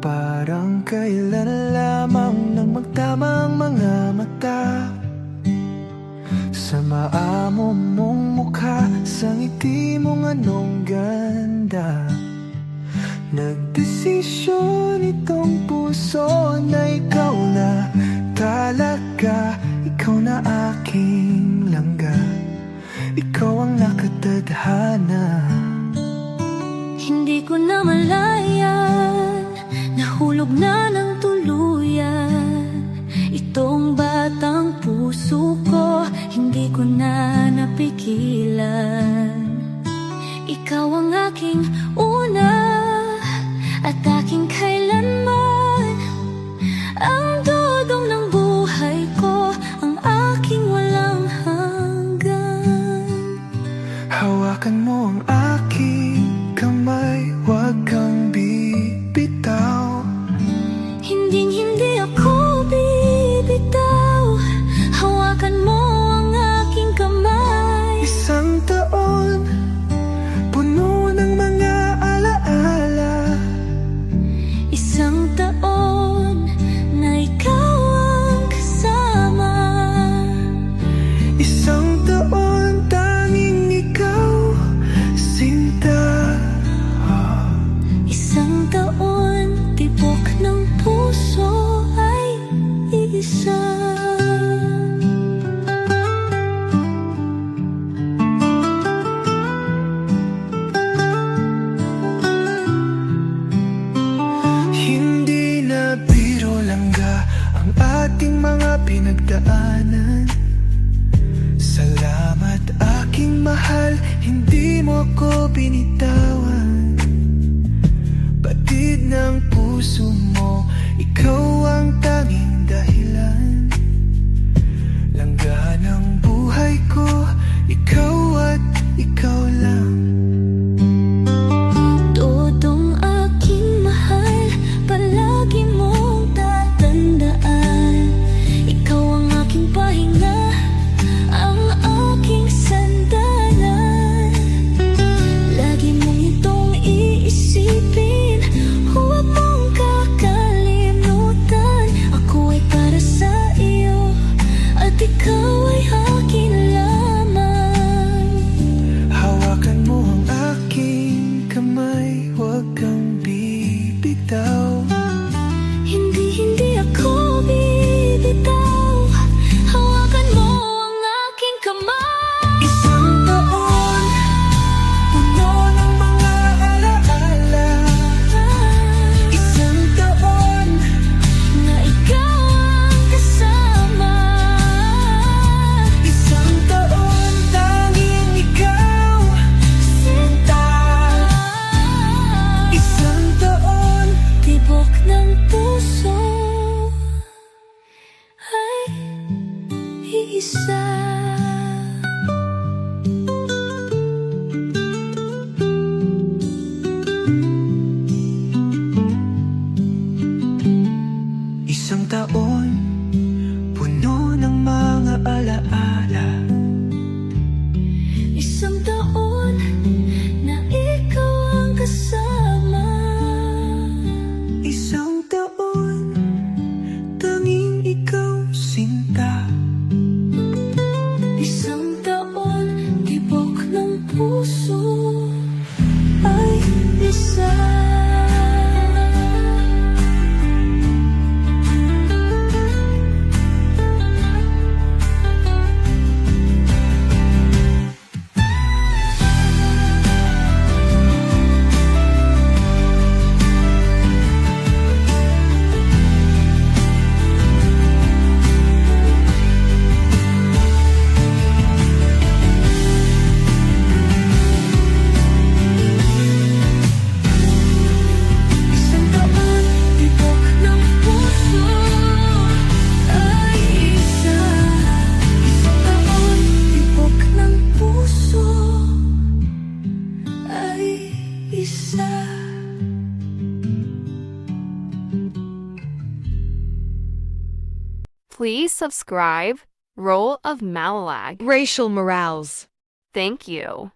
Parang kailan lamang nang magtamang mga mata sa maamo mong mukha, sa ngiti mong anong ganda. Nagdesisyon itong puso na ikaw na talaga, ikaw na aking langga, ikaw ang nakatadhana. Hindi ko na malayan, nahulog na ng tuluyan itong batang puso ko, hindi ko na napigilan. Ikaw ang aking una at aking kailanman, ang dudong ng buhay ko, ang aking walang hanggan. Hawakan mo ang aking kamay, huwag kang bibitaw. Hinding-hindi ako bibitaw, hawakan mo ang aking kamay. Isang taon, puno ng mga alaala. Isang taon na ikaw ang kasama. Isang taon, tanging ikaw, sinta. Isang taon, tibok ng puso ay isa. Hindi na biro langga ang ating mga pinagdaanan. Salamat aking mahal, hindi mo ko binitawan. Batid ng puso mo, ikaw ang tanging dahilan. Langga ng buhay ko, ikaw at ikaw lang. Todong aking mahal, palagi mong tatandaan, ikaw ang aking pahinga, ang aking sandalan. Lagi mong itong iisipin, huwag mong kakalimutan. Ako ay para sa iyo at ikaw ay akin lamang. Hawakan mo ang aking kamay, huwag kang bibitaw. Hindi ako bibitaw, hawakan mo ang aking kamay. Isang taon, puno ng mga alaala. Isang taon, Na ikaw ang kasama. isang taon, tanging ikaw, Sinta. isang taon. Tibok ng puso ay isa. Isang taon, puno ng mga alaala. Isang taon na ikaw ang kasama. Isang taon, tanging ikaw, sinta. Please subscribe Role of Malalag. Racial Morales. Thank you.